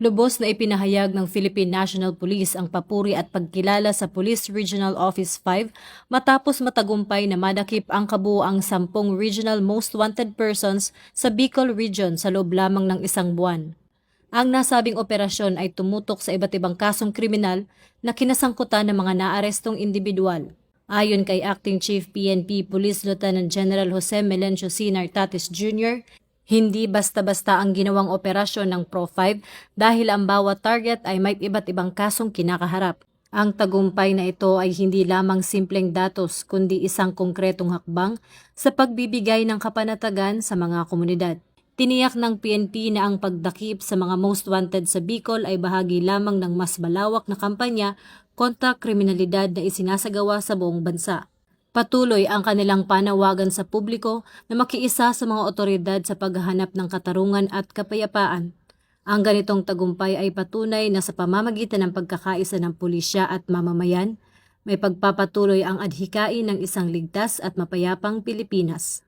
Lubos na ipinahayag ng Philippine National Police ang papuri at pagkilala sa Police Regional Office 5 matapos matagumpay na madakip ang kabuuang 10 Regional Most Wanted Persons sa Bicol Region sa loob lamang ng isang buwan. Ang nasabing operasyon ay tumutok sa iba't ibang kasong kriminal na kinasangkutan ng mga naarestong individual. Ayon kay Acting Chief PNP Police Lieutenant General Jose Melencio C. Nartatis Jr., hindi basta-basta ang ginawang operasyon ng Pro-5 dahil ang bawat target ay may iba't ibang kasong kinakaharap. Ang tagumpay na ito ay hindi lamang simpleng datos kundi isang konkretong hakbang sa pagbibigay ng kapanatagan sa mga komunidad. Tiniyak ng PNP na ang pagdakip sa mga most wanted sa Bicol ay bahagi lamang ng mas malawak na kampanya kontra kriminalidad na isinasagawa sa buong bansa. Patuloy ang kanilang panawagan sa publiko na makiisa sa mga otoridad sa paghahanap ng katarungan at kapayapaan. Ang ganitong tagumpay ay patunay na sa pamamagitan ng pagkakaisa ng pulisya at mamamayan, may pagpapatuloy ang adhikain ng isang ligtas at mapayapang Pilipinas.